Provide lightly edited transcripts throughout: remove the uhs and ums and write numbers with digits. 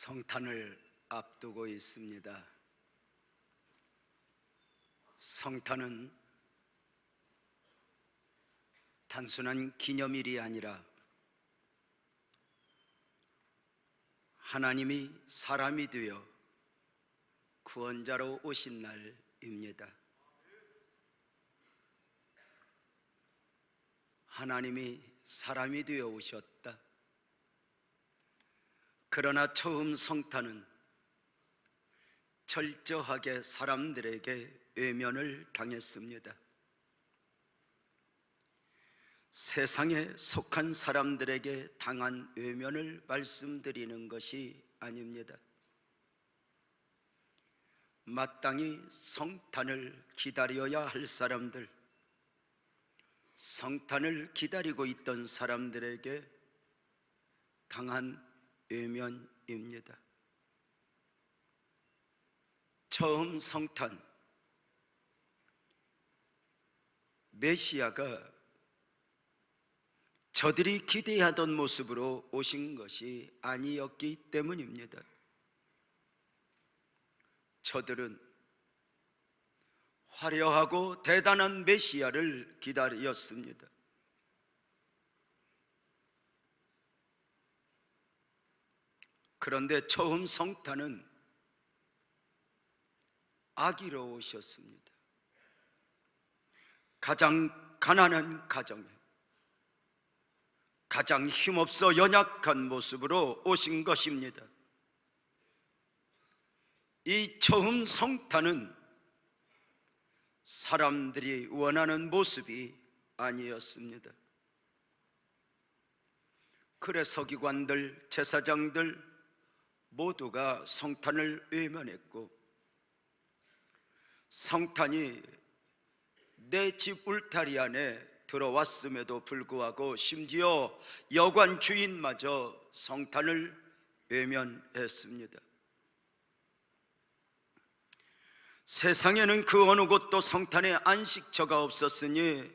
성탄을 앞두고 있습니다. 성탄은 단순한 기념일이 아니라 하나님이 사람이 되어 구원자로 오신 날입니다. 하나님이 사람이 되어 오셨다. 그러나 처음 성탄은 철저하게 사람들에게 외면을 당했습니다. 세상에 속한 사람들에게 당한 외면을 말씀드리는 것이 아닙니다. 마땅히 성탄을 기다려야 할 사람들, 성탄을 기다리고 있던 사람들에게 당한 외면입니다. 처음 성탄, 메시아가 저들이 기대하던 모습으로 오신 것이 아니었기 때문입니다. 저들은 화려하고 대단한 메시아를 기다렸습니다. 그런데 처음 성탄은 아기로 오셨습니다. 가장 가난한 가정에 가장 힘없어 연약한 모습으로 오신 것입니다. 이 처음 성탄은 사람들이 원하는 모습이 아니었습니다. 그래 서기관들, 제사장들 모두가 성탄을 외면했고, 성탄이 내 집 울타리 안에 들어왔음에도 불구하고 심지어 여관 주인마저 성탄을 외면했습니다. 세상에는 그 어느 곳도 성탄에 안식처가 없었으니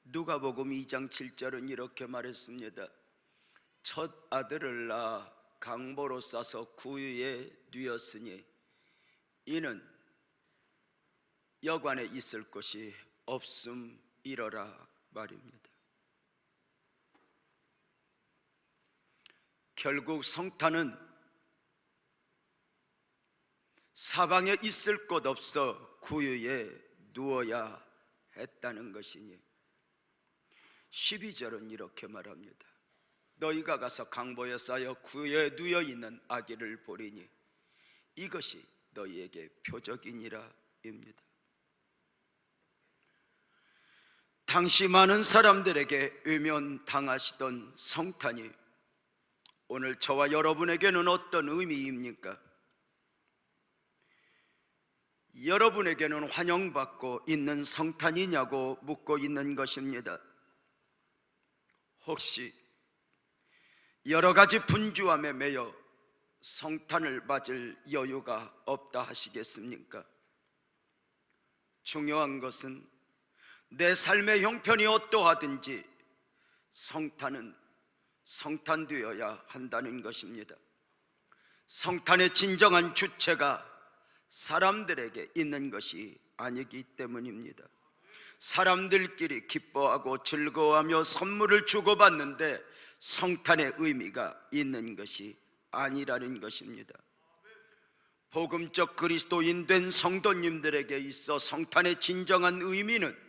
누가복음 2장 7절은 이렇게 말했습니다. 첫 아들을 낳아 강보로 싸서 구유에 뉘었으니 이는 여관에 있을 곳이 없음이러라 말입니다. 결국 성탄은 사방에 있을 곳 없어 구유에 누워야 했다는 것이니 12절은 이렇게 말합니다. 너희가 가서 강보에 쌓여 구유에 누워 있는 아기를 보리니 이것이 너희에게 표적이니라 입니다. 당시 많은 사람들에게 외면당하시던 성탄이 오늘 저와 여러분에게는 어떤 의미입니까? 여러분에게는 환영받고 있는 성탄이냐고 묻고 있는 것입니다. 혹시 여러 가지 분주함에 매여 성탄을 맞을 여유가 없다 하시겠습니까? 중요한 것은 내 삶의 형편이 어떠하든지 성탄은 성탄되어야 한다는 것입니다. 성탄의 진정한 주체가 사람들에게 있는 것이 아니기 때문입니다. 사람들끼리 기뻐하고 즐거워하며 선물을 주고받는데 성탄의 의미가 있는 것이 아니라는 것입니다. 복음적 그리스도인 된 성도님들에게 있어 성탄의 진정한 의미는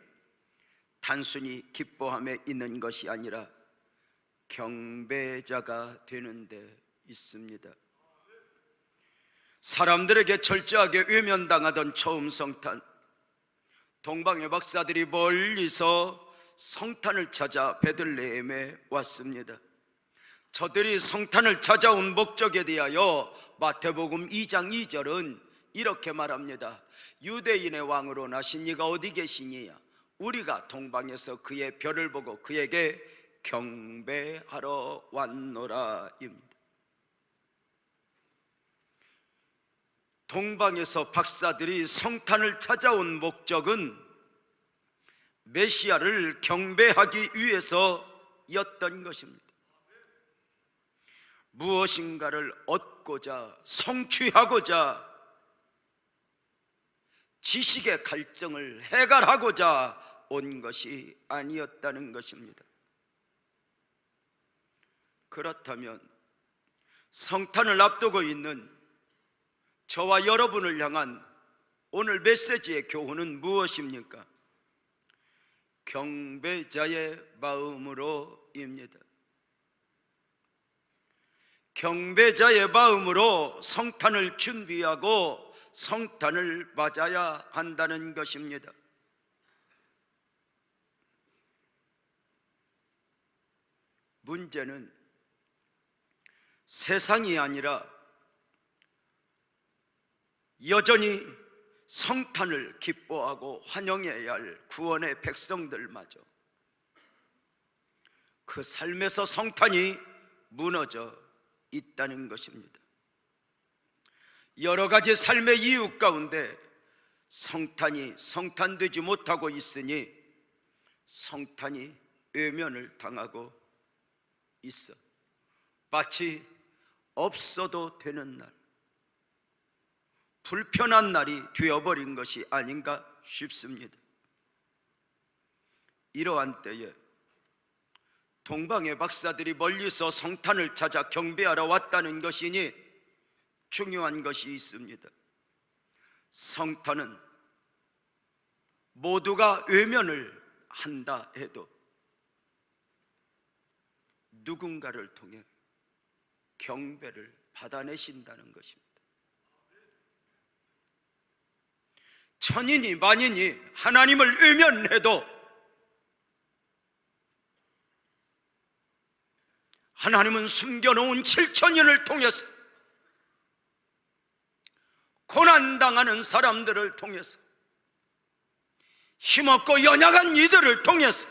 단순히 기뻐함에 있는 것이 아니라 경배자가 되는 데 있습니다. 사람들에게 철저하게 외면당하던 처음 성탄, 동방의 박사들이 멀리서 성탄을 찾아 베들레헴에 왔습니다. 저들이 성탄을 찾아온 목적에 대하여 마태복음 2장 2절은 이렇게 말합니다. 유대인의 왕으로 나신 이가 어디 계시니야? 우리가 동방에서 그의 별을 보고 그에게 경배하러 왔노라 입니다. 동방에서 박사들이 성탄을 찾아온 목적은 메시아를 경배하기 위해서였던 것입니다. 무엇인가를 얻고자, 성취하고자, 지식의 갈증을 해결하고자 온 것이 아니었다는 것입니다. 그렇다면 성탄을 앞두고 있는 저와 여러분을 향한 오늘 메시지의 교훈은 무엇입니까? 경배자의 마음으로입니다. 경배자의 마음으로 성탄을 준비하고 성탄을 맞아야 한다는 것입니다. 문제는 세상이 아니라 여전히 성탄을 기뻐하고 환영해야 할 구원의 백성들마저 그 삶에서 성탄이 무너져 있다는 것입니다. 여러 가지 삶의 이유 가운데 성탄이 성탄되지 못하고 있으니 성탄이 외면을 당하고 있어 마치 없어도 되는 날, 불편한 날이 되어버린 것이 아닌가 싶습니다. 이러한 때에 동방의 박사들이 멀리서 성탄을 찾아 경배하러 왔다는 것이니 중요한 것이 있습니다. 성탄은 모두가 외면을 한다 해도 누군가를 통해 경배를 받아내신다는 것입니다. 천인이 만인이 하나님을 외면해도 하나님은 숨겨놓은 7천년을 통해서 고난당하는 사람들을 통해서 힘없고 연약한 이들을 통해서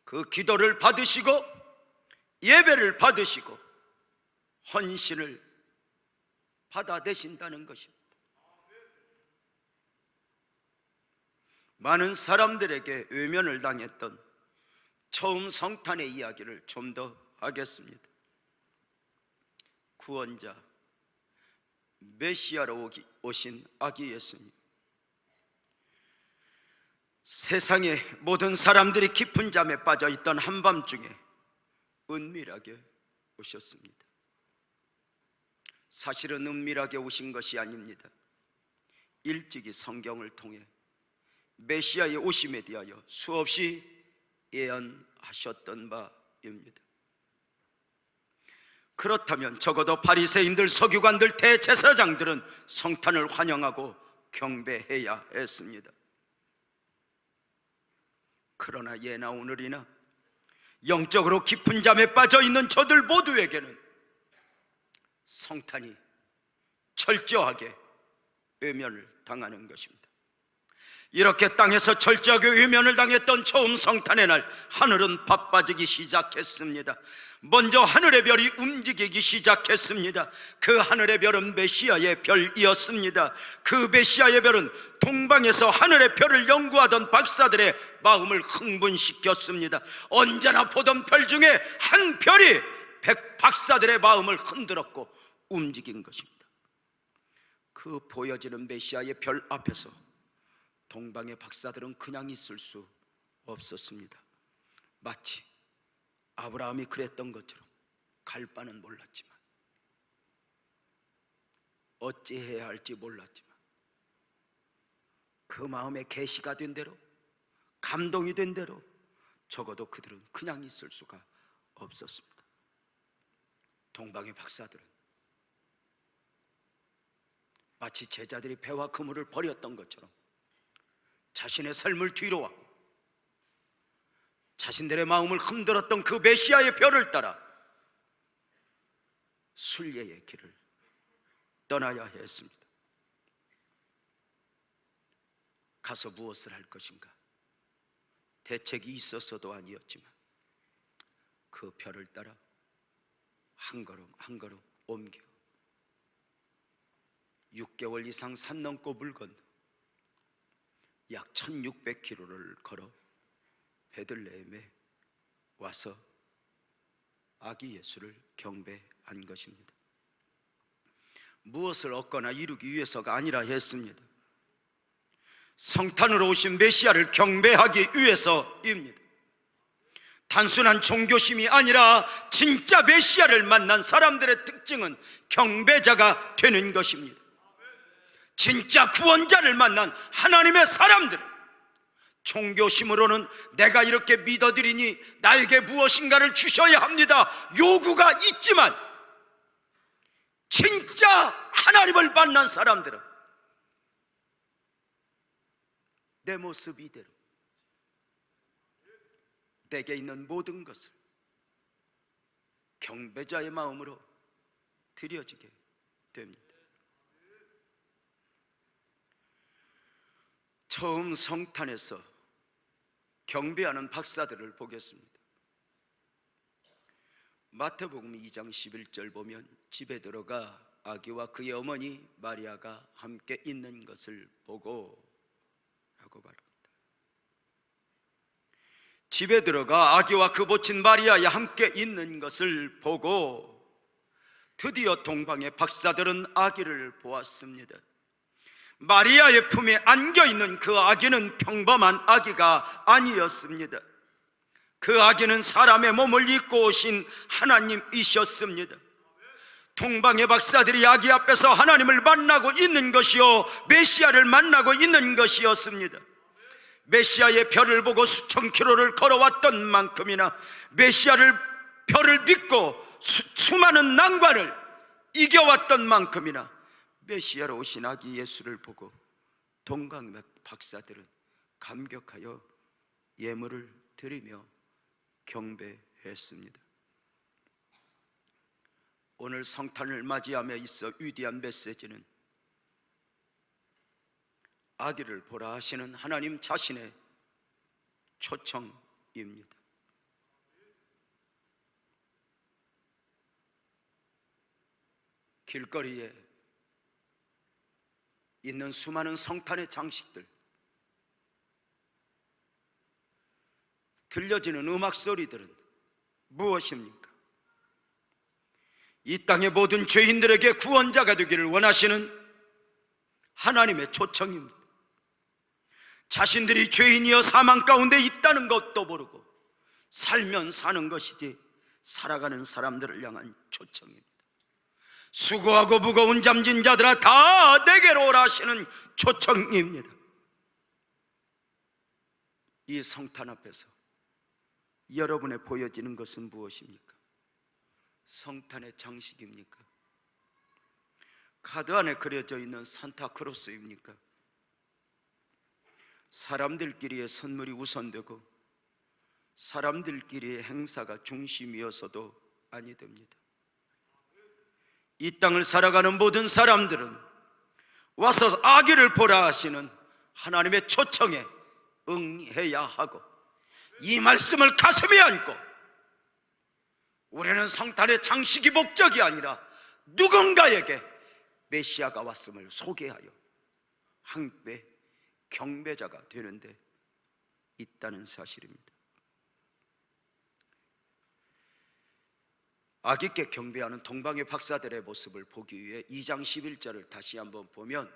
그 기도를 받으시고 예배를 받으시고 헌신을 받아내신다는 것입니다. 많은 사람들에게 외면을 당했던 처음 성탄의 이야기를 좀 더 하겠습니다. 구원자 메시아로 오신 아기 예수님, 세상의 모든 사람들이 깊은 잠에 빠져 있던 한밤중에 은밀하게 오셨습니다. 사실은 은밀하게 오신 것이 아닙니다. 일찍이 성경을 통해 메시아의 오심에 대하여 수없이 예언하셨던 바입니다. 그렇다면 적어도 바리새인들, 서기관들, 대제사장들은 성탄을 환영하고 경배해야 했습니다. 그러나 예나 오늘이나 영적으로 깊은 잠에 빠져 있는 저들 모두에게는 성탄이 철저하게 외면을 당하는 것입니다. 이렇게 땅에서 철저하게 외면을 당했던 처음 성탄의 날, 하늘은 바빠지기 시작했습니다. 먼저 하늘의 별이 움직이기 시작했습니다. 그 하늘의 별은 메시아의 별이었습니다. 그 메시아의 별은 동방에서 하늘의 별을 연구하던 박사들의 마음을 흥분시켰습니다. 언제나 보던 별 중에 한 별이 박사들의 마음을 흔들었고 움직인 것입니다. 그 보여지는 메시아의 별 앞에서 동방의 박사들은 그냥 있을 수 없었습니다. 마치 아브라함이 그랬던 것처럼 갈 바는 몰랐지만, 어찌해야 할지 몰랐지만, 그 마음에 계시가 된 대로, 감동이 된 대로 적어도 그들은 그냥 있을 수가 없었습니다. 동방의 박사들은 마치 제자들이 배와 그물을 버렸던 것처럼 자신의 삶을 뒤로하고 자신들의 마음을 흔들었던 그 메시아의 별을 따라 순례의 길을 떠나야 했습니다. 가서 무엇을 할 것인가? 대책이 있었어도 아니었지만 그 별을 따라 한 걸음 한 걸음 옮겨 6개월 이상 산 넘고 물 건너 약 1600km를 걸어 베들레헴에 와서 아기 예수를 경배한 것입니다. 무엇을 얻거나 이루기 위해서가 아니라 했습니다. 성탄으로 오신 메시아를 경배하기 위해서입니다. 단순한 종교심이 아니라 진짜 메시아를 만난 사람들의 특징은 경배자가 되는 것입니다. 진짜 구원자를 만난 하나님의 사람들, 종교심으로는 내가 이렇게 믿어드리니 나에게 무엇인가를 주셔야 합니다 요구가 있지만, 진짜 하나님을 만난 사람들은 내 모습 이대로 내게 있는 모든 것을 경배자의 마음으로 드려지게 됩니다. 처음 성탄에서 경배하는 박사들을 보겠습니다. 마태복음 2장 11절 보면 집에 들어가 아기와 그의 어머니 마리아가 함께 있는 것을 보고 라고 말합니다. 집에 들어가 아기와 그 모친 마리아에 함께 있는 것을 보고 드디어 동방의 박사들은 아기를 보았습니다. 마리아의 품에 안겨있는 그 아기는 평범한 아기가 아니었습니다. 그 아기는 사람의 몸을 입고 오신 하나님이셨습니다. 동방의 박사들이 아기 앞에서 하나님을 만나고 있는 것이요, 메시아를 만나고 있는 것이었습니다. 메시아의 별을 보고 수천 킬로를 걸어왔던 만큼이나 메시아를 별을 믿고 수많은 난관을 이겨왔던 만큼이나 메시아로 오신 아기 예수를 보고 동방의 박사들은 감격하여 예물을 드리며 경배했습니다. 오늘 성탄을 맞이함에 있어 위대한 메시지는 아기를 보라 하시는 하나님 자신의 초청입니다. 길거리에 있는 수많은 성탄의 장식들, 들려지는 음악 소리들은 무엇입니까? 이 땅의 모든 죄인들에게 구원자가 되기를 원하시는 하나님의 초청입니다. 자신들이 죄인이여 사망 가운데 있다는 것도 모르고 살면 사는 것이지 살아가는 사람들을 향한 초청입니다. 수고하고 무거운 잠진 자들아 다 내게로 오라 하시는 초청입니다. 이 성탄 앞에서 여러분의 보여지는 것은 무엇입니까? 성탄의 장식입니까? 카드 안에 그려져 있는 산타크로스입니까? 사람들끼리의 선물이 우선되고 사람들끼리의 행사가 중심이어서도 아니 됩니다. 이 땅을 살아가는 모든 사람들은 와서 아기를 보라 하시는 하나님의 초청에 응해야 하고, 이 말씀을 가슴에 안고 우리는 성탄의 장식이 목적이 아니라 누군가에게 메시아가 왔음을 소개하여 함께 경배자가 되는데 있다는 사실입니다. 아기께 경배하는 동방의 박사들의 모습을 보기 위해 2장 11절을 다시 한번 보면,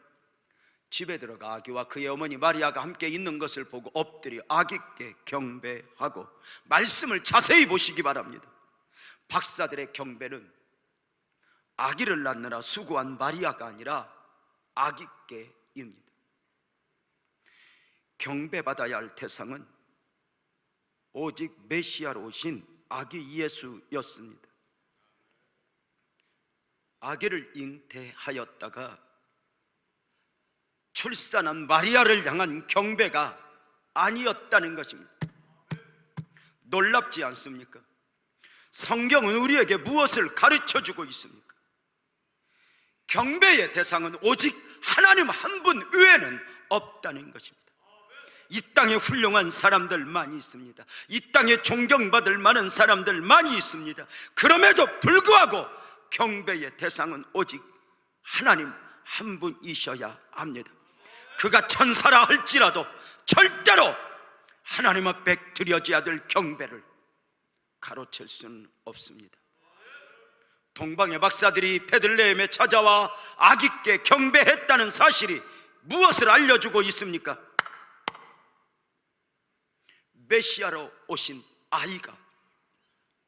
집에 들어가 아기와 그의 어머니 마리아가 함께 있는 것을 보고 엎드려 아기께 경배하고, 말씀을 자세히 보시기 바랍니다. 박사들의 경배는 아기를 낳느라 수고한 마리아가 아니라 아기께입니다. 경배받아야 할 대상은 오직 메시아로 오신 아기 예수였습니다. 아기를 잉태하였다가 출산한 마리아를 향한 경배가 아니었다는 것입니다. 놀랍지 않습니까? 성경은 우리에게 무엇을 가르쳐주고 있습니까? 경배의 대상은 오직 하나님 한 분 외에는 없다는 것입니다. 이 땅에 훌륭한 사람들 많이 있습니다. 이 땅에 존경받을 만한 사람들 많이 있습니다. 그럼에도 불구하고 경배의 대상은 오직 하나님 한 분이셔야 합니다. 그가 천사라 할지라도 절대로 하나님 앞에 드려져야 될 경배를 가로챌 수는 없습니다. 동방의 박사들이 베들레헴에 찾아와 아기께 경배했다는 사실이 무엇을 알려주고 있습니까? 메시아로 오신 아이가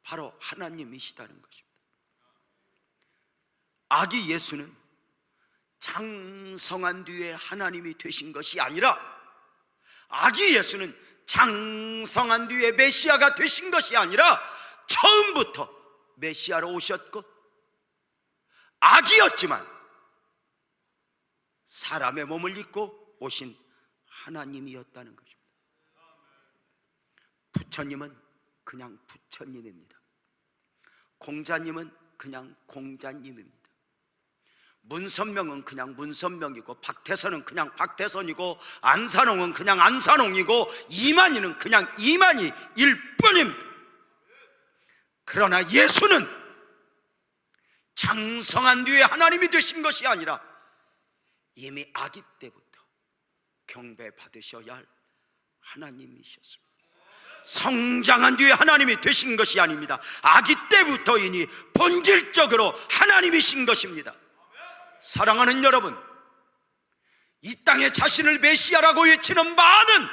바로 하나님이시다는 것입니다. 아기 예수는 장성한 뒤에 하나님이 되신 것이 아니라, 아기 예수는 장성한 뒤에 메시아가 되신 것이 아니라 처음부터 메시아로 오셨고 아기였지만 사람의 몸을 입고 오신 하나님이었다는 것입니다. 부처님은 그냥 부처님입니다. 공자님은 그냥 공자님입니다. 문선명은 그냥 문선명이고, 박태선은 그냥 박태선이고, 안산홍은 그냥 안산홍이고, 이만희는 그냥 이만희일 뿐입니다. 그러나 예수는 장성한 뒤에 하나님이 되신 것이 아니라 이미 아기 때부터 경배받으셔야 할 하나님이셨습니다. 성장한 뒤에 하나님이 되신 것이 아닙니다. 아기 때부터이니 본질적으로 하나님이신 것입니다. 사랑하는 여러분, 이 땅에 자신을 메시아라고 외치는 많은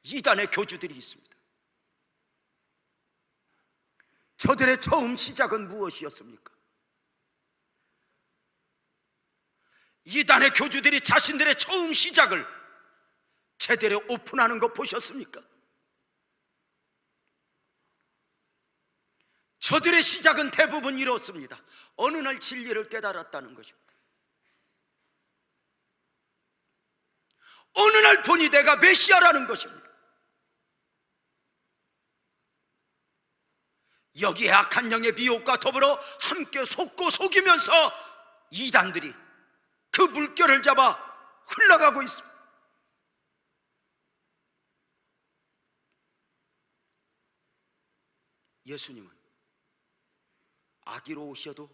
이단의 교주들이 있습니다. 저들의 처음 시작은 무엇이었습니까? 이단의 교주들이 자신들의 처음 시작을 제대로 오픈하는 거 보셨습니까? 저들의 시작은 대부분 이렇습니다. 어느 날 진리를 깨달았다는 것입니다. 어느 날 보니 내가 메시아라는 것입니다. 여기에 악한 영의 미혹과 더불어 함께 속고 속이면서 이단들이 그 물결을 잡아 흘러가고 있습니다. 예수님은 아기로 오셔도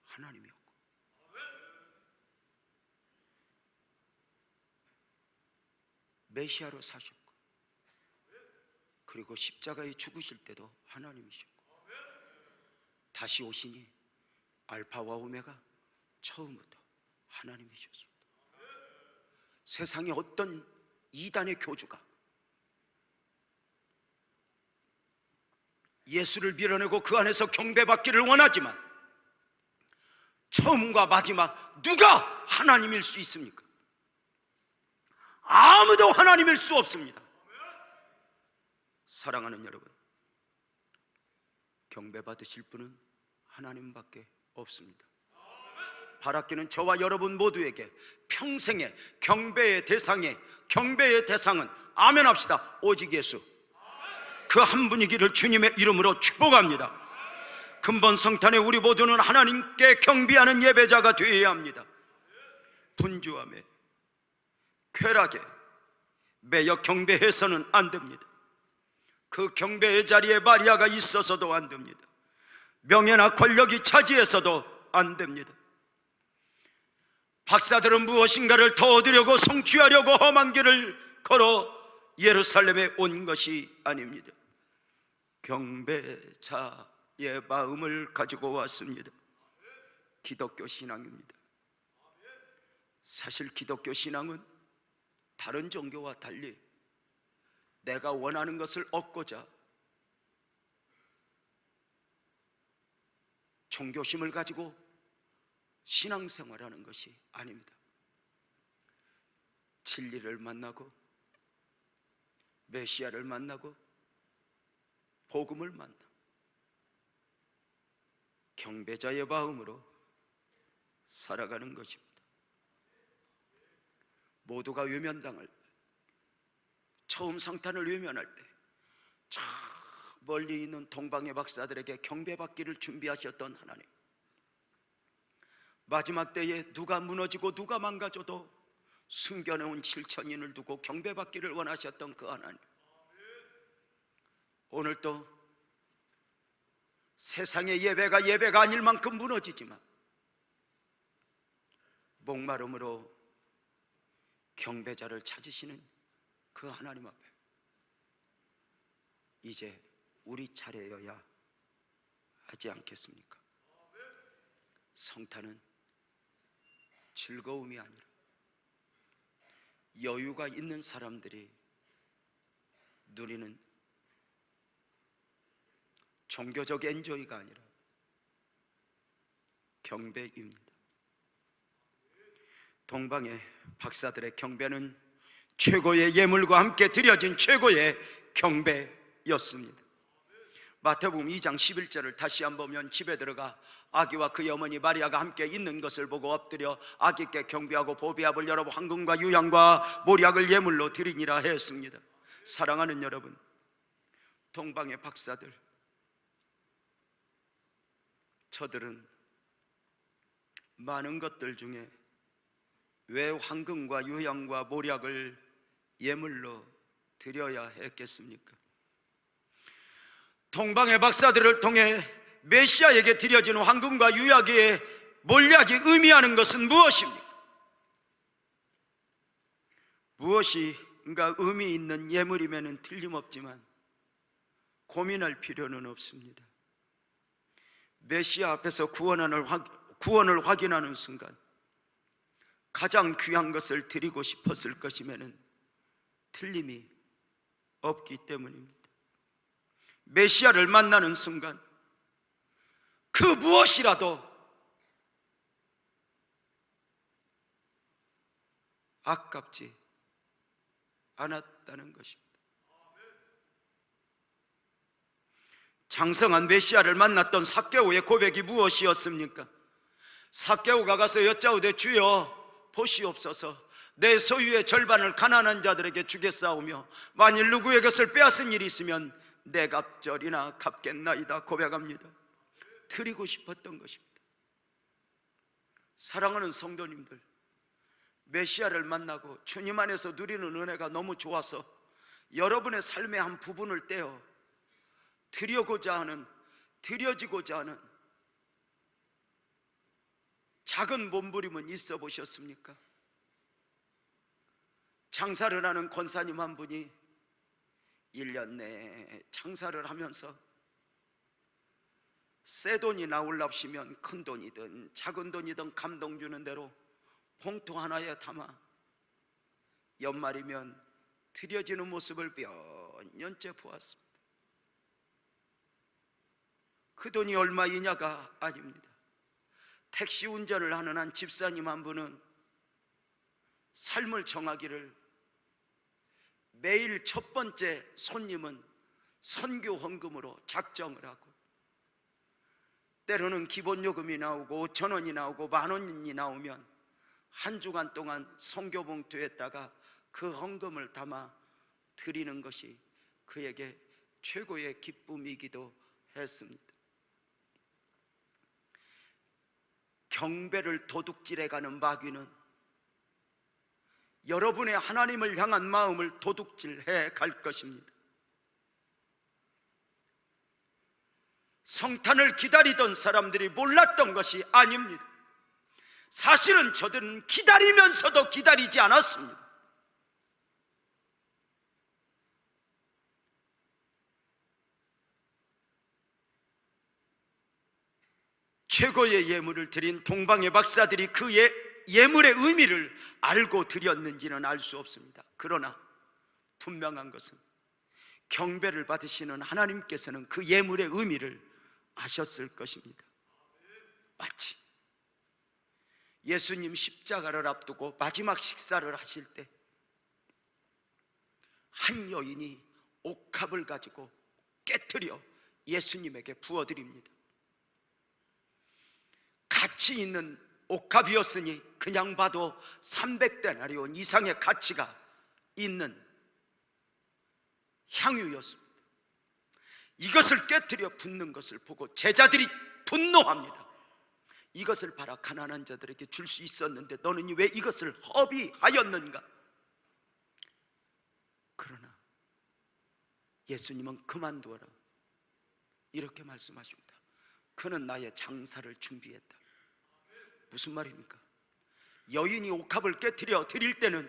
하나님이었고, 메시아로 사셨고, 그리고 십자가에 죽으실 때도 하나님이셨고, 다시 오시니 알파와 오메가 처음부터 하나님이셨습니다. 세상에 어떤 이단의 교주가 예수를 밀어내고 그 안에서 경배받기를 원하지만 처음과 마지막 누가 하나님일 수 있습니까? 아무도 하나님일 수 없습니다. 사랑하는 여러분, 경배받으실 분은 하나님밖에 없습니다. 바라기는 저와 여러분 모두에게 평생의 경배의 대상은 아멘 합시다. 오직 예수, 그 한 분이기를 주님의 이름으로 축복합니다. 근본 성탄에 우리 모두는 하나님께 경배하는 예배자가 되어야 합니다. 분주함에, 쾌락에 매여 경배해서는 안 됩니다. 그 경배의 자리에 마리아가 있어서도 안 됩니다. 명예나 권력이 차지해서도 안 됩니다. 박사들은 무엇인가를 더 얻으려고 성취하려고 험한 길을 걸어 예루살렘에 온 것이 아닙니다. 경배자의 마음을 가지고 왔습니다. 기독교 신앙입니다. 사실 기독교 신앙은 다른 종교와 달리 내가 원하는 것을 얻고자 종교심을 가지고 신앙생활하는 것이 아닙니다. 진리를 만나고 메시아를 만나고 복음을 만나 경배자의 마음으로 살아가는 것입니다. 모두가 외면당할, 처음 성탄을 외면할 때 저 멀리 있는 동방의 박사들에게 경배받기를 준비하셨던 하나님, 마지막 때에 누가 무너지고 누가 망가져도 숨겨놓은 7천인을 두고 경배받기를 원하셨던 그 하나님, 오늘도 세상의 예배가 아닐 만큼 무너지지만 목마름으로 경배자를 찾으시는 그 하나님 앞에 이제 우리 차례여야 하지 않겠습니까? 성탄은 즐거움이 아니라 여유가 있는 사람들이 누리는 종교적 엔조이가 아니라 경배입니다. 동방의 박사들의 경배는 최고의 예물과 함께 드려진 최고의 경배였습니다. 마태복음 2장 11절을 다시 한번 보면 집에 들어가 아기와 그의 어머니 마리아가 함께 있는 것을 보고 엎드려 아기께 경배하고 보배압을 열어 황금과 유향과 모략을 예물로 드리니라 했습니다. 사랑하는 여러분, 동방의 박사들, 저들은 많은 것들 중에 왜 황금과 유향과 모략을 예물로 드려야 했겠습니까? 동방의 박사들을 통해 메시아에게 드려지는 황금과 유약의 몰약이 의미하는 것은 무엇입니까? 무엇인가 의미 있는 예물이면 틀림없지만 고민할 필요는 없습니다. 메시아 앞에서 구원을 확인하는 순간 가장 귀한 것을 드리고 싶었을 것이면 틀림이 없기 때문입니다. 메시아를 만나는 순간 그 무엇이라도 아깝지 않았다는 것입니다. 장성한 메시아를 만났던 삭개오의 고백이 무엇이었습니까? 삭개오가 가서 여짜오되 주여 보시옵소서, 내 소유의 절반을 가난한 자들에게 주겠사오며 만일 누구의 것을 빼앗은 일이 있으면 내 갑절이나 갚겠나이다 고백합니다. 드리고 싶었던 것입니다. 사랑하는 성도님들, 메시아를 만나고 주님 안에서 누리는 은혜가 너무 좋아서 여러분의 삶의 한 부분을 떼어 드려지고자 하는 작은 몸부림은 있어 보셨습니까? 장사를 하는 권사님 한 분이 1년 내에 장사를 하면서 새 돈이 나올랍시면 큰 돈이든 작은 돈이든 감동 주는 대로 봉투 하나에 담아 연말이면 드려지는 모습을 몇 년째 보았습니다. 그 돈이 얼마이냐가 아닙니다. 택시 운전을 하는 한 집사님 한 분은 삶을 정하기를 매일 첫 번째 손님은 선교 헌금으로 작정을 하고 때로는 기본 요금이 나오고 5,000원이 나오고 10,000원이 나오면 한 주간 동안 선교 봉투에다가 그 헌금을 담아 드리는 것이 그에게 최고의 기쁨이기도 했습니다. 경배를 도둑질해가는 마귀는 여러분의 하나님을 향한 마음을 도둑질해 갈 것입니다. 성탄을 기다리던 사람들이 몰랐던 것이 아닙니다. 사실은 저들은 기다리면서도 기다리지 않았습니다. 최고의 예물을 드린 동방의 박사들이 그 예물의 의미를 알고 드렸는지는 알 수 없습니다. 그러나 분명한 것은 경배를 받으시는 하나님께서는 그 예물의 의미를 아셨을 것입니다. 마치 예수님 십자가를 앞두고 마지막 식사를 하실 때 한 여인이 옥합을 가지고 깨트려 예수님에게 부어드립니다. 가치 있는 옥합이었으니 그냥 봐도 300데나리온 이상의 가치가 있는 향유였습니다. 이것을 깨트려 붓는 것을 보고 제자들이 분노합니다. 이것을 봐라, 가난한 자들에게 줄 수 있었는데 너는 왜 이것을 허비하였는가? 그러나 예수님은 그만두어라 이렇게 말씀하십니다. 그는 나의 장사를 준비했다. 무슨 말입니까? 여인이 옥합을 깨트려 드릴 때는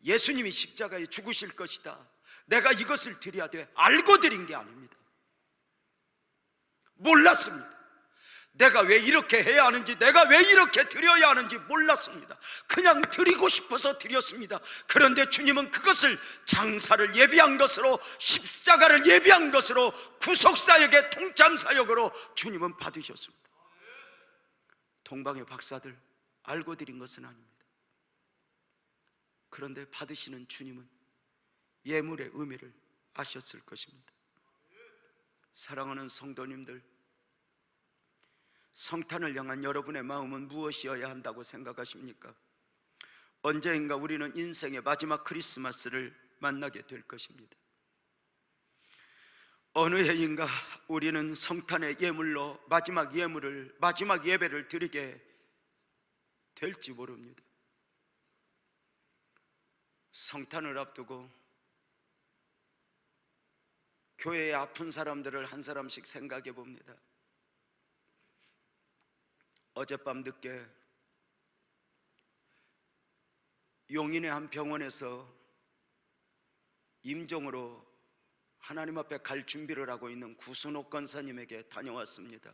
예수님이 십자가에 죽으실 것이다, 내가 이것을 드려야 돼 알고 드린 게 아닙니다. 몰랐습니다. 내가 왜 이렇게 해야 하는지, 내가 왜 이렇게 드려야 하는지 몰랐습니다. 그냥 드리고 싶어서 드렸습니다. 그런데 주님은 그것을 장사를 예비한 것으로, 십자가를 예비한 것으로, 구속사역의 통참사역으로 주님은 받으셨습니다. 동방의 박사들 알고 드린 것은 아닙니다. 그런데 받으시는 주님은 예물의 의미를 아셨을 것입니다. 사랑하는 성도님들, 성탄을 향한 여러분의 마음은 무엇이어야 한다고 생각하십니까? 언제인가 우리는 인생의 마지막 크리스마스를 만나게 될 것입니다. 어느 해인가 우리는 성탄의 예물로 마지막 예물을, 마지막 예배를 드리게 될지 모릅니다. 성탄을 앞두고 교회의 아픈 사람들을 한 사람씩 생각해 봅니다. 어젯밤 늦게 용인의 한 병원에서 임종으로 하나님 앞에 갈 준비를 하고 있는 구순옥 권사님에게 다녀왔습니다.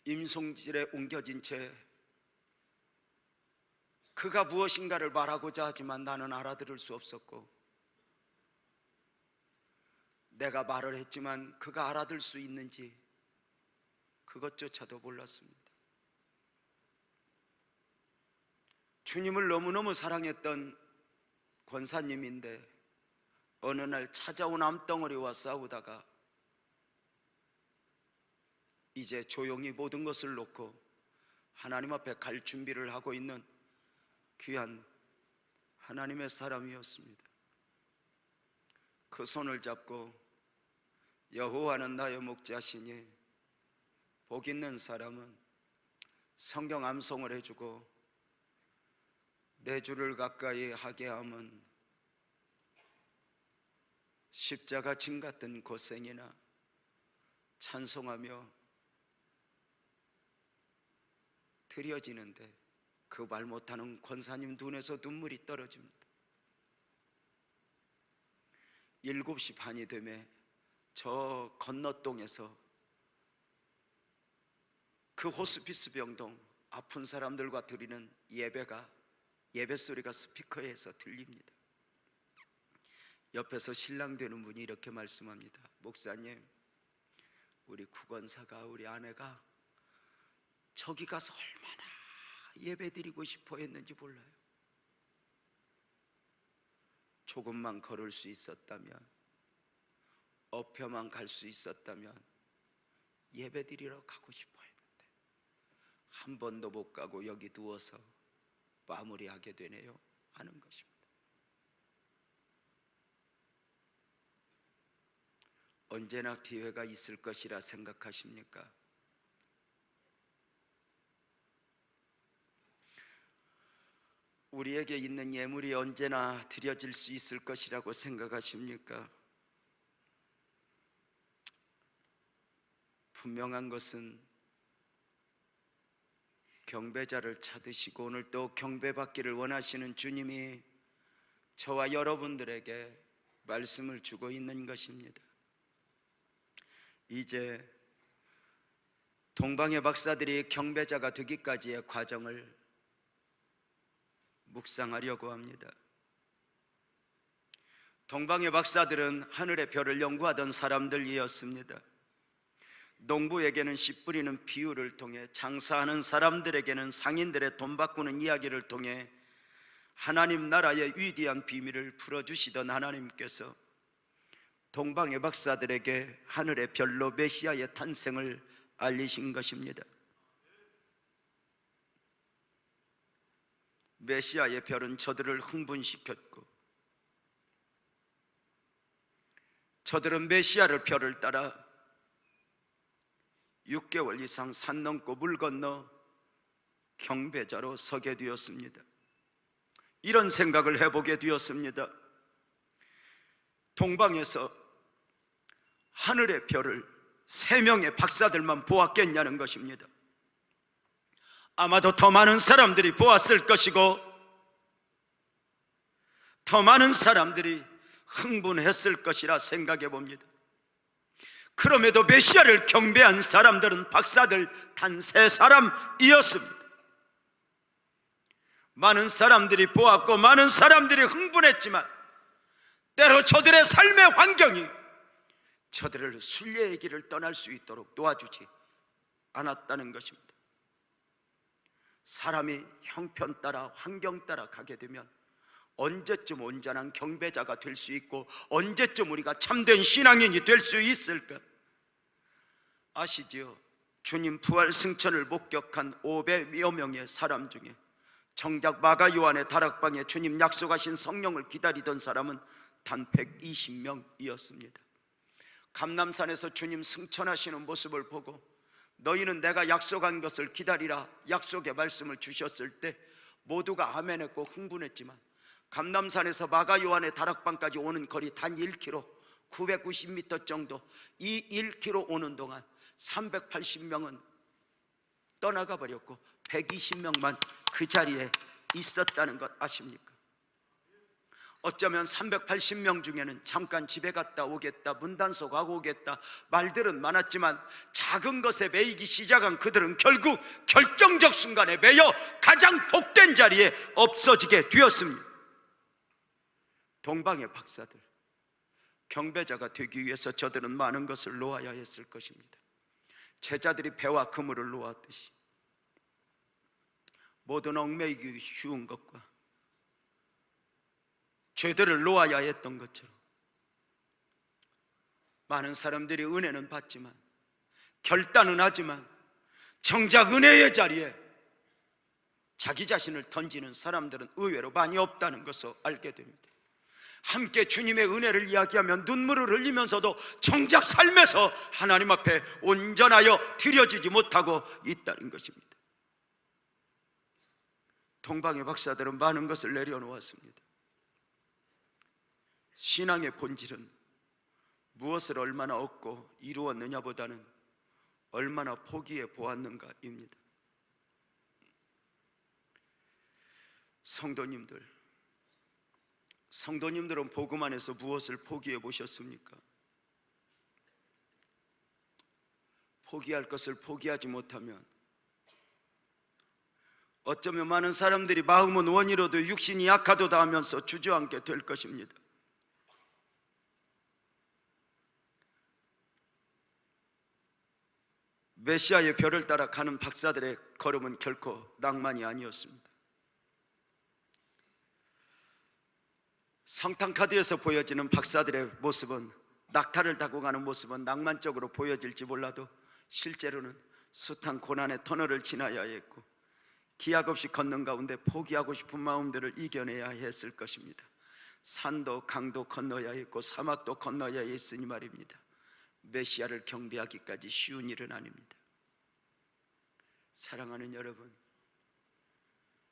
임송실에 옮겨진 채 그가 무엇인가를 말하고자 하지만 나는 알아들을 수 없었고, 내가 말을 했지만 그가 알아들 수 있는지 그것조차도 몰랐습니다. 주님을 너무너무 사랑했던 권사님인데 어느 날 찾아온 암덩어리와 싸우다가 이제 조용히 모든 것을 놓고 하나님 앞에 갈 준비를 하고 있는 귀한 하나님의 사람이었습니다. 그 손을 잡고 여호와는 나의 목자시니 복 있는 사람은 성경 암송을 해주고 내 주를 가까이 하게 함은 십자가 짐 같은 고생이나 찬송하며 드려지는데 그 말 못하는 권사님 눈에서 눈물이 떨어집니다. 7시 반이 되매 저 건너동에서 그 호스피스 병동 아픈 사람들과 드리는 예배 소리가 스피커에서 들립니다. 옆에서 신랑 되는 분이 이렇게 말씀합니다. 목사님, 우리 구건사가, 우리 아내가 저기 가서 얼마나 예배 드리고 싶어 했는지 몰라요. 조금만 걸을 수 있었다면, 업혀만 갈 수 있었다면 예배 드리러 가고 싶어 했는데 한 번도 못 가고 여기 누워서 마무리하게 되네요 하는 것입니다. 언제나 기회가 있을 것이라 생각하십니까? 우리에게 있는 예물이 언제나 드려질 수 있을 것이라고 생각하십니까? 분명한 것은 경배자를 찾으시고 오늘 또 경배받기를 원하시는 주님이 저와 여러분들에게 말씀을 주고 있는 것입니다. 이제 동방의 박사들이 경배자가 되기까지의 과정을 묵상하려고 합니다. 동방의 박사들은 하늘의 별을 연구하던 사람들이었습니다. 농부에게는 씨 뿌리는 비유를 통해, 장사하는 사람들에게는 상인들의 돈 바꾸는 이야기를 통해 하나님 나라의 위대한 비밀을 풀어주시던 하나님께서 동방의 박사들에게 하늘의 별로 메시아의 탄생을 알리신 것입니다. 메시아의 별은 저들을 흥분시켰고, 저들은 메시아를 별을 따라 6개월 이상 산 넘고 물 건너 경배자로 서게 되었습니다. 이런 생각을 해보게 되었습니다. 동방에서 하늘의 별을 3명의 박사들만 보았겠냐는 것입니다. 아마도 더 많은 사람들이 보았을 것이고 더 많은 사람들이 흥분했을 것이라 생각해 봅니다. 그럼에도 메시아를 경배한 사람들은 박사들 단 3사람이었습니다. 많은 사람들이 보았고 많은 사람들이 흥분했지만 때로 저들의 삶의 환경이 저들을 순례의 길을 떠날 수 있도록 도와주지 않았다는 것입니다. 사람이 형편 따라 환경 따라 가게 되면 언제쯤 온전한 경배자가 될 수 있고 언제쯤 우리가 참된 신앙인이 될 수 있을까? 아시지요? 주님 부활 승천을 목격한 500여 명의 사람 중에 정작 마가 요한의 다락방에 주님 약속하신 성령을 기다리던 사람은 단 120명이었습니다. 감람산에서 주님 승천하시는 모습을 보고 너희는 내가 약속한 것을 기다리라 약속의 말씀을 주셨을 때 모두가 아멘했고 흥분했지만 감람산에서 마가 요한의 다락방까지 오는 거리 단 1km 990m 정도, 이 1km 오는 동안 380명은 떠나가 버렸고 120명만 그 자리에 있었다는 것 아십니까? 어쩌면 380명 중에는 잠깐 집에 갔다 오겠다, 문단속 가고 오겠다 말들은 많았지만 작은 것에 매이기 시작한 그들은 결국 결정적 순간에 매여 가장 복된 자리에 없어지게 되었습니다. 동방의 박사들, 경배자가 되기 위해서 저들은 많은 것을 놓아야 했을 것입니다. 제자들이 배와 그물을 놓았듯이 모든 얽매이기 쉬운 것과 죄들을 놓아야 했던 것처럼 많은 사람들이 은혜는 받지만 결단은 하지만 정작 은혜의 자리에 자기 자신을 던지는 사람들은 의외로 많이 없다는 것을 알게 됩니다. 함께 주님의 은혜를 이야기하면 눈물을 흘리면서도 정작 삶에서 하나님 앞에 온전하여 드려지지 못하고 있다는 것입니다. 동방의 박사들은 많은 것을 내려놓았습니다. 신앙의 본질은 무엇을 얼마나 얻고 이루었느냐보다는 얼마나 포기해 보았는가입니다. 성도님들은 복음 안에서 무엇을 포기해 보셨습니까? 포기할 것을 포기하지 못하면 어쩌면 많은 사람들이 마음은 원이로도 육신이 약하도다 하면서 주저앉게 될 것입니다. 메시아의 별을 따라 가는 박사들의 걸음은 결코 낭만이 아니었습니다. 성탄카드에서 보여지는 박사들의 모습은, 낙타를 타고 가는 모습은 낭만적으로 보여질지 몰라도 실제로는 숱한 고난의 터널을 지나야 했고 기약 없이 걷는 가운데 포기하고 싶은 마음들을 이겨내야 했을 것입니다. 산도 강도 건너야 했고 사막도 건너야 했으니 말입니다. 메시아를 경배하기까지 쉬운 일은 아닙니다. 사랑하는 여러분,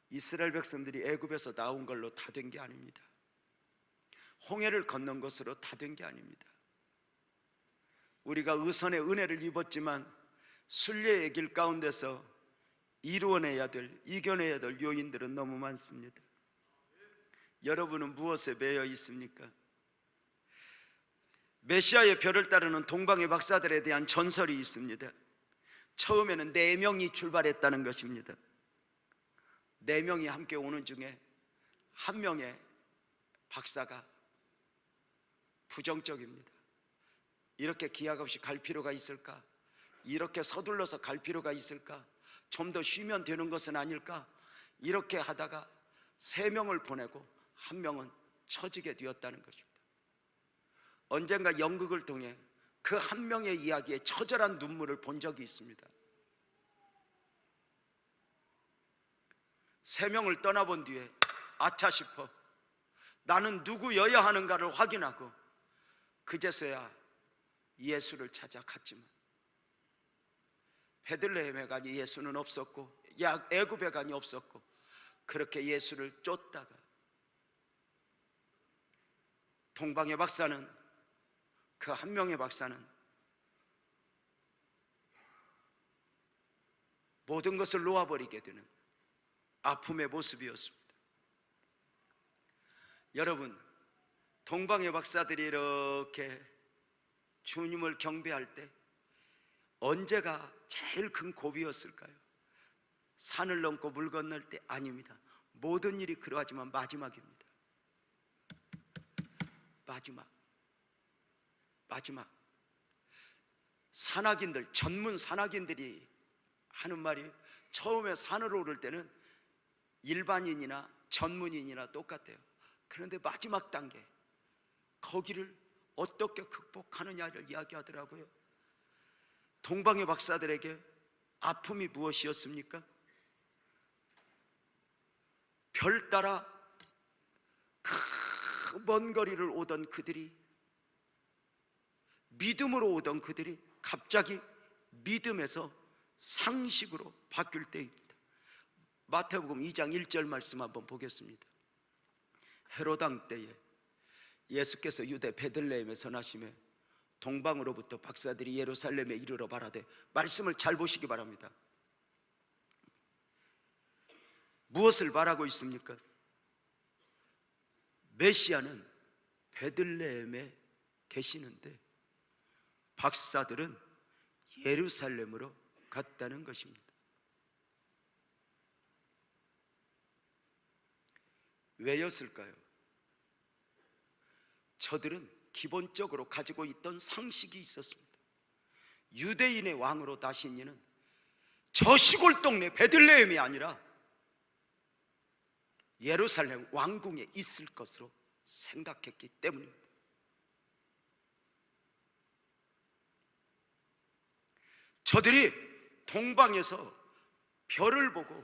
이스라엘 백성들이 애굽에서 나온 걸로 다 된 게 아닙니다. 홍해를 건넌 것으로 다 된 게 아닙니다. 우리가 의선의 은혜를 입었지만 순례의 길 가운데서 이루어내야 될, 이겨내야 될 요인들은 너무 많습니다. 여러분은 무엇에 매여 있습니까? 메시아의 별을 따르는 동방의 박사들에 대한 전설이 있습니다. 처음에는 4명이 출발했다는 것입니다. 4명이 함께 오는 중에 한 명의 박사가 부정적입니다. 이렇게 기약 없이 갈 필요가 있을까? 이렇게 서둘러서 갈 필요가 있을까? 좀 더 쉬면 되는 것은 아닐까? 이렇게 하다가 3명을 보내고 1명은 처지게 되었다는 것입니다. 언젠가 연극을 통해 그 1명의 이야기에 처절한 눈물을 본 적이 있습니다. 3명을 떠나본 뒤에 아차 싶어 나는 누구여야 하는가를 확인하고 그제서야 예수를 찾아갔지만 베들레헴에 가니 예수는 없었고 애굽에 가니 없었고 그렇게 예수를 쫓다가 동방의 박사는, 그 1명의 박사는 모든 것을 놓아버리게 되는 아픔의 모습이었습니다. 여러분, 동방의 박사들이 이렇게 주님을 경배할 때 언제가 제일 큰 고비였을까요? 산을 넘고 물 건널 때? 아닙니다. 모든 일이 그러하지만 마지막입니다. 마지막. 산악인들, 전문 산악인들이 하는 말이, 처음에 산을 오를 때는 일반인이나 전문인이나 똑같아요. 그런데 마지막 단계, 거기를 어떻게 극복하느냐를 이야기하더라고요. 동방의 박사들에게 아픔이 무엇이었습니까? 별 따라 그 먼 거리를 오던 그들이, 믿음으로 오던 그들이 갑자기 믿음에서 상식으로 바뀔 때입니다. 마태복음 2장 1절 말씀 한번 보겠습니다. 헤롯 왕 때에 예수께서 유대 베들레헴에 선하심에 동방으로부터 박사들이 예루살렘에 이르러 바라되, 말씀을 잘 보시기 바랍니다. 무엇을 말하고 있습니까? 메시아는 베들레헴에 계시는데 박사들은 예루살렘으로 갔다는 것입니다. 왜였을까요? 저들은 기본적으로 가지고 있던 상식이 있었습니다. 유대인의 왕으로 나신 이는 저 시골 동네 베들레헴이 아니라 예루살렘 왕궁에 있을 것으로 생각했기 때문입니다. 저들이 동방에서 별을 보고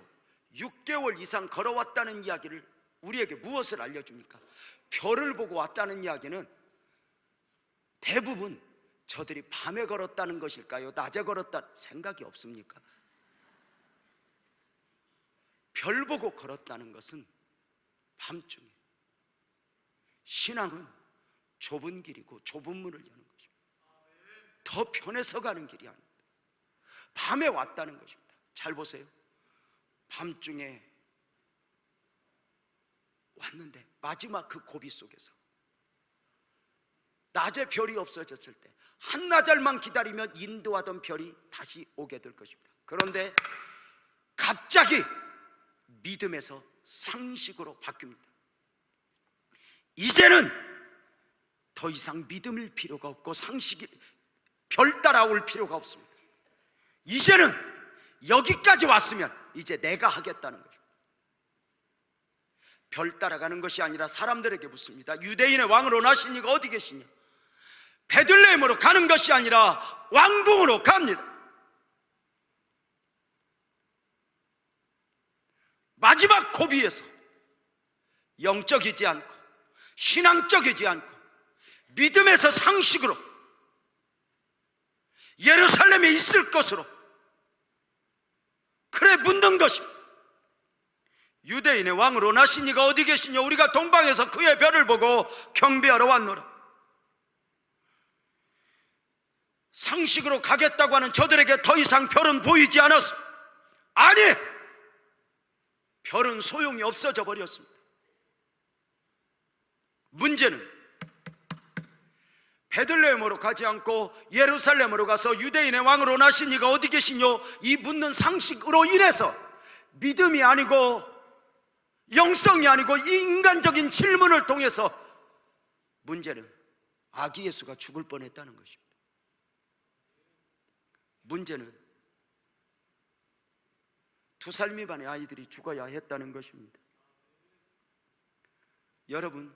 6개월 이상 걸어왔다는 이야기를 우리에게 무엇을 알려줍니까? 별을 보고 왔다는 이야기는 대부분 저들이 밤에 걸었다는 것일까요? 낮에 걸었다는 생각이 없습니까? 별 보고 걸었다는 것은 밤중에. 신앙은 좁은 길이고 좁은 문을 여는 것입니다. 더 편해서 가는 길이 아닙니다. 밤에 왔다는 것입니다. 잘 보세요. 밤중에 왔는데 마지막 그 고비 속에서 낮에 별이 없어졌을 때 한나절만 기다리면 인도하던 별이 다시 오게 될 것입니다. 그런데 갑자기 믿음에서 상식으로 바뀝니다. 이제는 더 이상 믿음일 필요가 없고 상식이 별 따라올 필요가 없습니다. 이제는 여기까지 왔으면 이제 내가 하겠다는 것입니다. 별 따라가는 것이 아니라 사람들에게 묻습니다. 유대인의 왕으로 나신 이가 어디 계시냐? 베들레헴으로 가는 것이 아니라 왕궁으로 갑니다. 마지막 고비에서 영적이지 않고 신앙적이지 않고 믿음에서 상식으로 예루살렘에 있을 것으로 그래 묻는 것입니다. 유대인의 왕으로 나신 이가 어디 계시냐? 우리가 동방에서 그의 별을 보고 경배하러 왔노라. 상식으로 가겠다고 하는 저들에게 더 이상 별은 보이지 않았어. 아니, 별은 소용이 없어져 버렸습니다. 문제는 베들레헴으로 가지 않고 예루살렘으로 가서 유대인의 왕으로 나신 이가 어디 계시뇨? 이 묻는 상식으로 인해서 믿음이 아니고 영성이 아니고 이 인간적인 질문을 통해서 문제는 아기 예수가 죽을 뻔했다는 것입니다. 문제는 2살 미만의 아이들이 죽어야 했다는 것입니다. 여러분,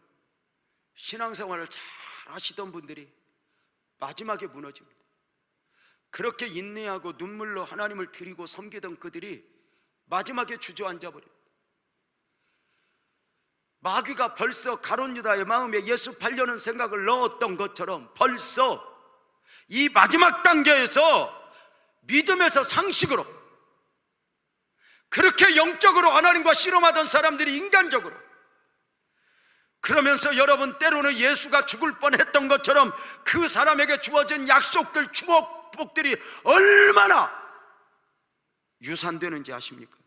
신앙생활을 잘 하시던 분들이 마지막에 무너집니다. 그렇게 인내하고 눈물로 하나님을 드리고 섬기던 그들이 마지막에 주저앉아 버립니다. 마귀가 벌써 가룟 유다의 마음에 예수 팔려는 생각을 넣었던 것처럼 벌써 이 마지막 단계에서 믿음에서 상식으로 그렇게 영적으로 하나님과 씨름하던 사람들이 인간적으로, 그러면서 여러분, 때로는 예수가 죽을 뻔했던 것처럼 그 사람에게 주어진 약속들, 축복들이 얼마나 유산되는지 아십니까?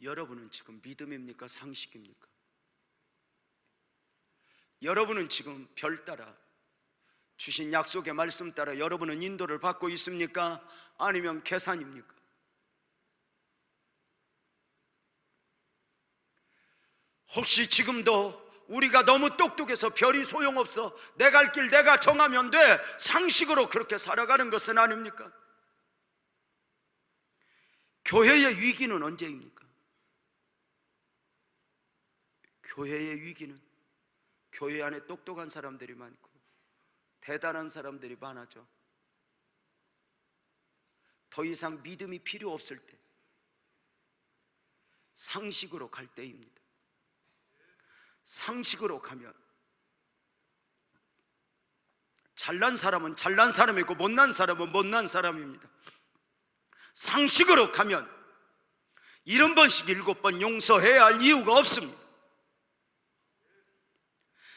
여러분은 지금 믿음입니까? 상식입니까? 여러분은 지금 별 따라 주신 약속의 말씀 따라 여러분은 인도를 받고 있습니까? 아니면 계산입니까? 혹시 지금도 우리가 너무 똑똑해서 별이 소용없어, 내 갈 길 내가 정하면 돼, 상식으로 그렇게 살아가는 것은 아닙니까? 교회의 위기는 언제입니까? 교회의 위기는 교회 안에 똑똑한 사람들이 많고 대단한 사람들이 많아져 더 이상 믿음이 필요 없을 때, 상식으로 갈 때입니다. 상식으로 가면 잘난 사람은 잘난 사람이고 못난 사람은 못난 사람입니다. 상식으로 가면 70번씩 7번 용서해야 할 이유가 없습니다.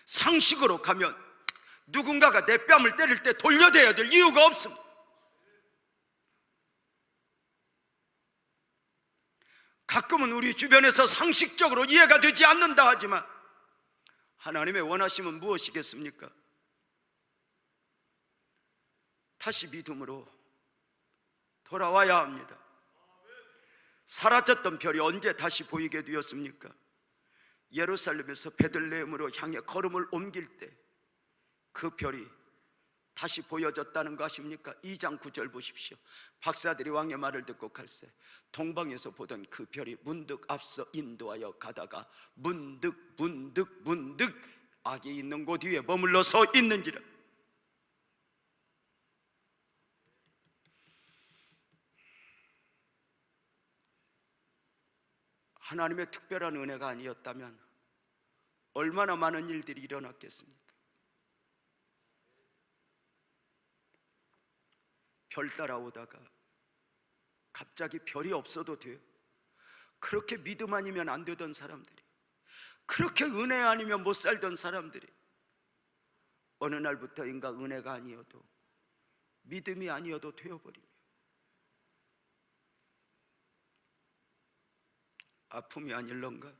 상식으로 가면 누군가가 내 뺨을 때릴 때 돌려대야 될 이유가 없습니다. 가끔은 우리 주변에서 상식적으로 이해가 되지 않는다 하지만 하나님의 원하심은 무엇이겠습니까? 다시 믿음으로 돌아와야 합니다. 사라졌던 별이 언제 다시 보이게 되었습니까? 예루살렘에서 베들레헴으로 향해 걸음을 옮길 때 그 별이 다시 보여졌다는 거 아십니까? 2장 9절 보십시오. 박사들이 왕의 말을 듣고 갈새 동방에서 보던 그 별이 문득 앞서 인도하여 가다가 문득 악이 있는 곳 위에 머물러 서 있는지라. 하나님의 특별한 은혜가 아니었다면 얼마나 많은 일들이 일어났겠습니까? 별 따라오다가 갑자기 별이 없어도 돼요. 그렇게 믿음 아니면 안 되던 사람들이, 그렇게 은혜 아니면 못 살던 사람들이 어느 날부터인가 은혜가 아니어도 믿음이 아니어도 되어버리며 아픔이 아닐런가?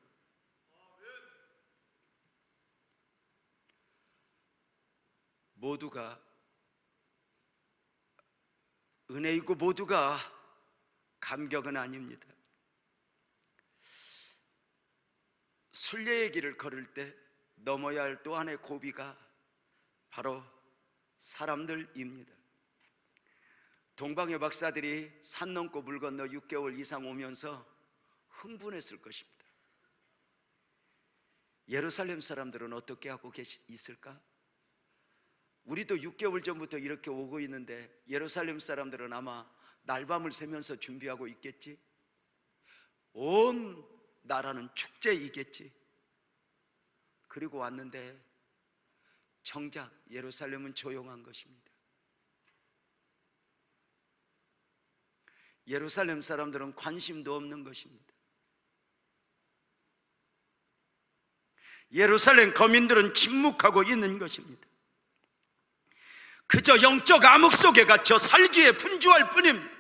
모두가 은혜이고 모두가 감격은 아닙니다. 순례의 길을 걸을 때 넘어야 할 또 하나의 고비가 바로 사람들입니다. 동방의 박사들이 산 넘고 물 건너 6개월 이상 오면서 흥분했을 것입니다. 예루살렘 사람들은 어떻게 하고 있을까? 우리도 6개월 전부터 이렇게 오고 있는데 예루살렘 사람들은 아마 날밤을 새면서 준비하고 있겠지. 온 나라는 축제이겠지. 그리고 왔는데 정작 예루살렘은 조용한 것입니다. 예루살렘 사람들은 관심도 없는 것입니다. 예루살렘 거민들은 침묵하고 있는 것입니다. 그저 영적 암흑 속에 갇혀 살기에 분주할 뿐입니다.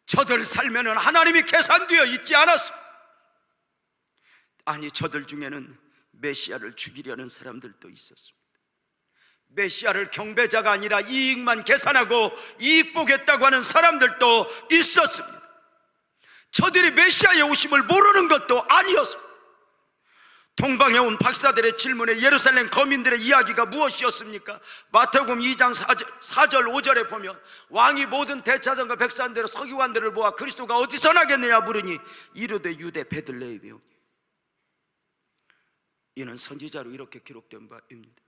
저들 삶에는 하나님이 계산되어 있지 않았습니다. 아니, 저들 중에는 메시아를 죽이려는 사람들도 있었습니다. 메시아를 경배자가 아니라 이익만 계산하고 이익 보겠다고 하는 사람들도 있었습니다. 저들이 메시아의 오심을 모르는 것도 아니었습니다. 동방에 온 박사들의 질문에 예루살렘 거민들의 이야기가 무엇이었습니까? 마태복음 2장 4절 5절에 보면 왕이 모든 대차장과 백산들의 서기관들을 모아 그리스도가 어디서 나겠느냐 물으니 이르되 유대 베들레헴이오니. 이는 선지자로 이렇게 기록된 바입니다.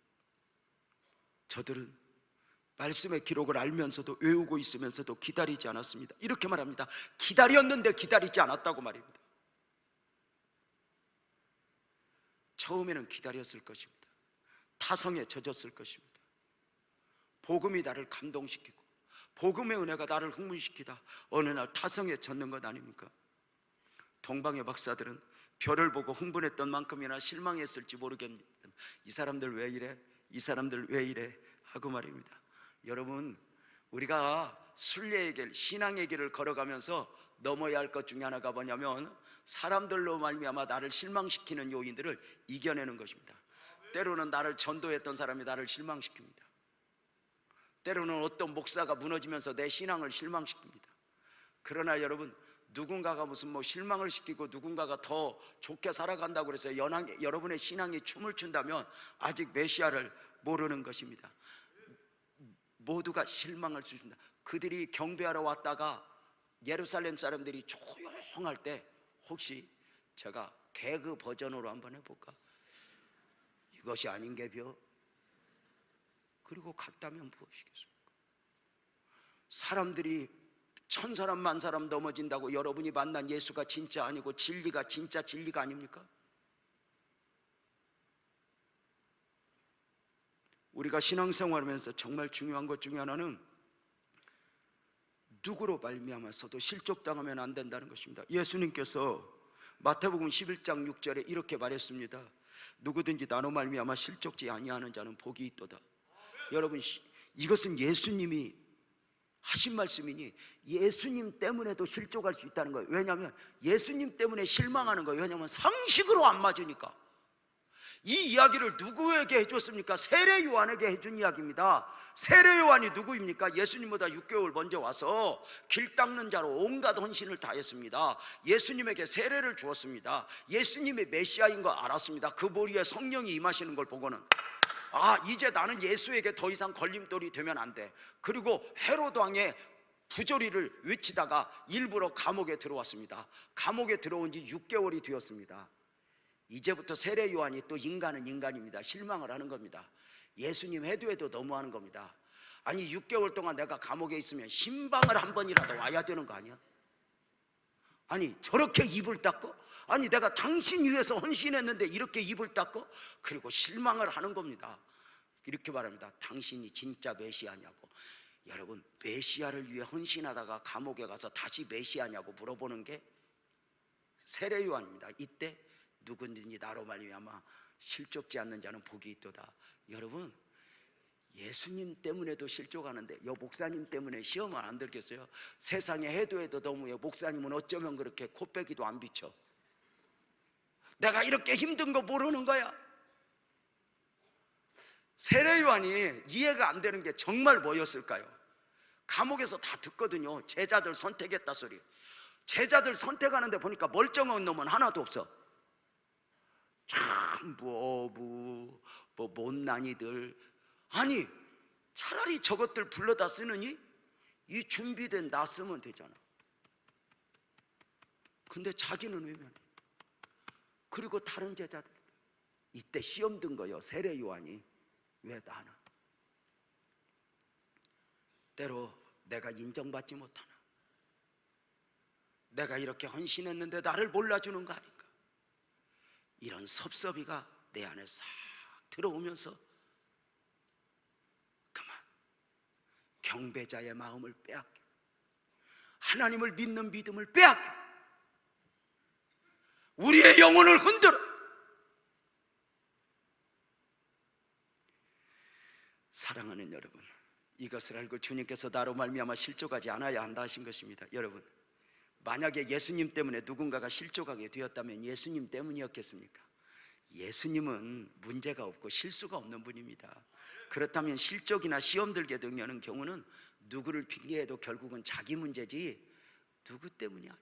저들은 말씀의 기록을 알면서도 외우고 있으면서도 기다리지 않았습니다. 이렇게 말합니다. 기다렸는데 기다리지 않았다고 말입니다. 처음에는 기다렸을 것입니다. 타성에 젖었을 것입니다. 복음이 나를 감동시키고 복음의 은혜가 나를 흥분시키다 어느 날 타성에 젖는 것 아닙니까? 동방의 박사들은 별을 보고 흥분했던 만큼이나 실망했을지 모르겠습니다. 이 사람들 왜 이래? 이 사람들 왜 이래? 하고 말입니다. 여러분, 우리가 순례의 길, 신앙의 길을 걸어가면서 넘어야 할 것 중에 하나가 뭐냐면 사람들로 말미암아 나를 실망시키는 요인들을 이겨내는 것입니다. 때로는 나를 전도했던 사람이 나를 실망시킵니다. 때로는 어떤 목사가 무너지면서 내 신앙을 실망시킵니다. 그러나 여러분, 누군가가 무슨 실망을 시키고 누군가가 더 좋게 살아간다고 해서 여러분의 신앙이 춤을 춘다면 아직 메시아를 모르는 것입니다. 모두가 실망을 주신다. 그들이 경배하러 왔다가 예루살렘 사람들이 조용할 때 혹시 제가 개그 버전으로 한번 해볼까? 이것이 아닌 게벼? 그리고 같다면 무엇이겠습니까? 사람들이 1000사람 만사람 넘어진다고 여러분이 만난 예수가 진짜 아니고 진리가 진짜 진리가 아닙니까? 우리가 신앙생활하면서 정말 중요한 것 중에 하나는 누구로 말미암아서도 실족당하면 안 된다는 것입니다. 예수님께서 마태복음 11장 6절에 이렇게 말했습니다. 누구든지 나로 말미암아 실족지 아니하는 자는 복이 있도다. 여러분, 이것은 예수님이 하신 말씀이니 예수님 때문에도 실족할 수 있다는 거예요. 왜냐하면 예수님 때문에 실망하는 거예요. 왜냐하면 상식으로 안 맞으니까. 이 이야기를 누구에게 해줬습니까? 세례 요한에게 해준 이야기입니다. 세례 요한이 누구입니까? 예수님보다 6개월 먼저 와서 길 닦는 자로 온갖 헌신을 다했습니다. 예수님에게 세례를 주었습니다. 예수님이 메시아인 거 알았습니다. 그 머리에 성령이 임하시는 걸 보고는 이제 나는 예수에게 더 이상 걸림돌이 되면 안 돼. 그리고 헤로드 왕의 부조리를 외치다가 일부러 감옥에 들어왔습니다. 감옥에 들어온 지 6개월이 되었습니다. 이제부터 세례 요한이 또 인간은 인간입니다. 실망을 하는 겁니다. 예수님 해도 너무하는 겁니다. 아니 6개월 동안 내가 감옥에 있으면 신방을 한 번이라도 와야 되는 거 아니야? 아니 저렇게 입을 닦고? 아니 내가 당신 위해서 헌신했는데 이렇게 입을 닦고? 그리고 실망을 하는 겁니다. 이렇게 말합니다. 당신이 진짜 메시아냐고. 여러분, 메시아를 위해 헌신하다가 감옥에 가서 다시 메시아냐고 물어보는 게 세례 요한입니다. 이때 누구든지 나로 말미암아 실족지 않는 자는 복이 있도다. 여러분, 예수님 때문에도 실족하는데 여 목사님 때문에 시험을 안 들겠어요? 세상에 해도 너무해. 목사님은 어쩌면 그렇게 코빼기도 안 비춰. 내가 이렇게 힘든 거 모르는 거야. 세례 요한이 이해가 안 되는 게 정말 뭐였을까요? 감옥에서 다 듣거든요. 제자들 선택했다 소리. 제자들 선택하는데 보니까 멀쩡한 놈은 하나도 없어. 참 못난이들. 아니 차라리 저것들 불러다 쓰느니 이 준비된 나 쓰면 되잖아. 근데 자기는 외면해. 그리고 다른 제자들 이때 시험 든 거예요. 세례 요한이. 왜 나는? 때로 내가 인정받지 못하나? 내가 이렇게 헌신했는데 나를 몰라주는 거 아닌가? 이런 섭섭이가 내 안에 싹 들어오면서 그만 경배자의 마음을 빼앗겨. 하나님을 믿는 믿음을 빼앗겨. 우리의 영혼을 흔들어. 사랑하는 여러분, 이것을 알고 주님께서 나로 말미암아 실족하지 않아야 한다 하신 것입니다. 여러분, 만약에 예수님 때문에 누군가가 실족하게 되었다면 예수님 때문이었겠습니까? 예수님은 문제가 없고 실수가 없는 분입니다. 그렇다면 실족이나 시험 들게 되는 경우는 누구를 핑계해도 결국은 자기 문제지 누구 때문이야?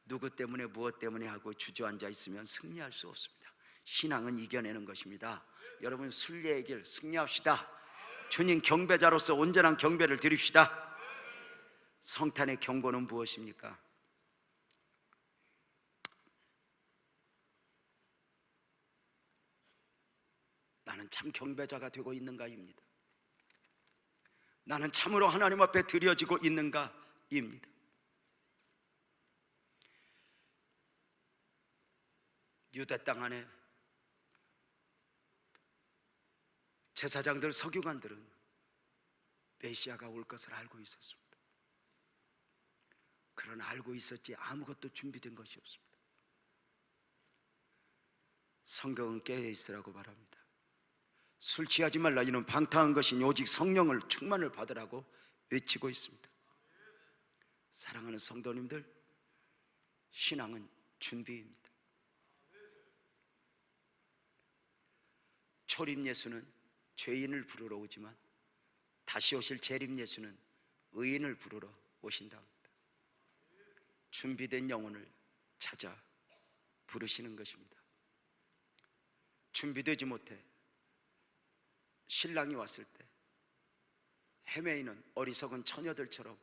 누구 때문에 무엇 때문에 하고 주저앉아 있으면 승리할 수 없습니다. 신앙은 이겨내는 것입니다. 여러분, 순례의 길 승리합시다. 주님 경배자로서 온전한 경배를 드립시다. 성탄의 경고는 무엇입니까? 나는 참 경배자가 되고 있는가입니다. 나는 참으로 하나님 앞에 드려지고 있는가입니다. 유대 땅 안에 제사장들, 서기관들은 메시아가 올 것을 알고 있었습니다. 그러나 알고 있었지 아무것도 준비된 것이 없습니다. 성경은 깨어 있으라고 말합니다. 술 취하지 말라. 이는 방탕한 것이니 오직 성령을 충만을 받으라고 외치고 있습니다. 사랑하는 성도님들, 신앙은 준비입니다. 초림 예수는 죄인을 부르러 오지만 다시 오실 재림 예수는 의인을 부르러 오신다 합니다. 준비된 영혼을 찾아 부르시는 것입니다. 준비되지 못해 신랑이 왔을 때 헤매이는 어리석은 처녀들처럼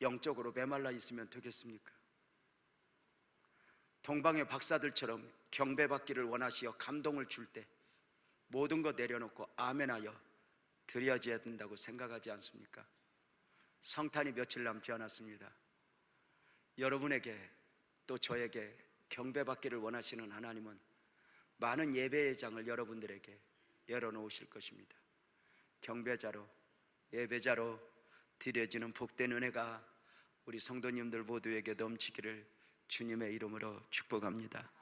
영적으로 메말라 있으면 되겠습니까? 동방의 박사들처럼 경배받기를 원하시어 감동을 줄 때 모든 것 내려놓고 아멘하여 드려져야 된다고 생각하지 않습니까? 성탄이 며칠 남지 않았습니다. 여러분에게 또 저에게 경배받기를 원하시는 하나님은 많은 예배의 장을 여러분들에게 열어놓으실 것입니다. 경배자로, 예배자로 드려지는 복된 은혜가 우리 성도님들 모두에게 넘치기를 주님의 이름으로 축복합니다.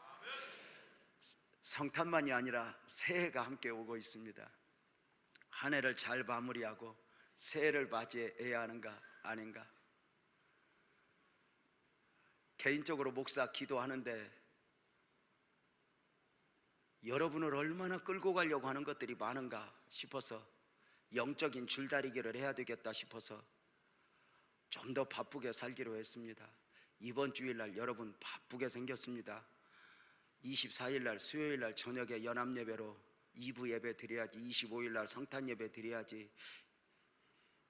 성탄만이 아니라 새해가 함께 오고 있습니다. 한 해를 잘 마무리하고 새해를 맞이해야 하는가 아닌가? 개인적으로 목사 기도하는데 여러분을 얼마나 끌고 가려고 하는 것들이 많은가 싶어서 영적인 줄다리기를 해야 되겠다 싶어서 좀 더 바쁘게 살기로 했습니다. 이번 주일날 여러분 바쁘게 생겼습니다. 24일날 수요일날 저녁에 연합예배로 2부 예배 드려야지, 25일날 성탄 예배 드려야지,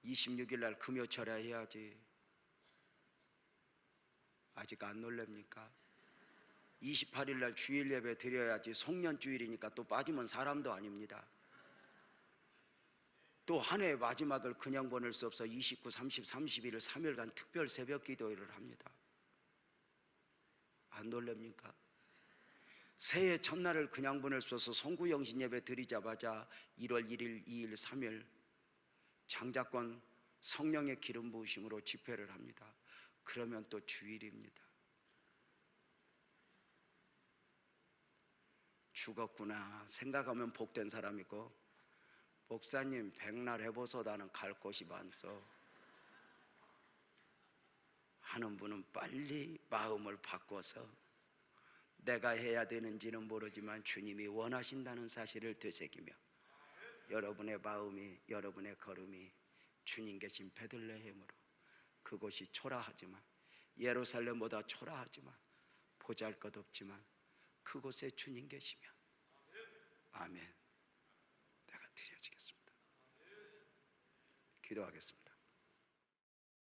26일날 금요철야 해야지. 아직 안 놀랍니까? 28일날 주일 예배 드려야지. 송년주일이니까 또 빠지면 사람도 아닙니다. 또 한 해의 마지막을 그냥 보낼 수 없어 29, 30, 31일 3일간 특별 새벽 기도회를 합니다. 안 놀랍니까? 새해 첫날을 그냥 보낼 수 없어 송구영신 예배 드리자마자 1월 1일, 2일, 3일 장자권 성령의 기름 부으심으로 집회를 합니다. 그러면 또 주일입니다. 죽었구나 생각하면 복된 사람이고, 목사님 백날 해보소 나는 갈 곳이 많소 하는 분은 빨리 마음을 바꿔서 내가 해야 되는지는 모르지만 주님이 원하신다는 사실을 되새기며 여러분의 마음이, 여러분의 걸음이 주님 계신 베들레헴으로, 그곳이 초라하지만 예루살렘보다 초라하지만 보잘것없지만 그곳에 주님 계시면 아멘. 내가 드려지겠습니다. 기도하겠습니다.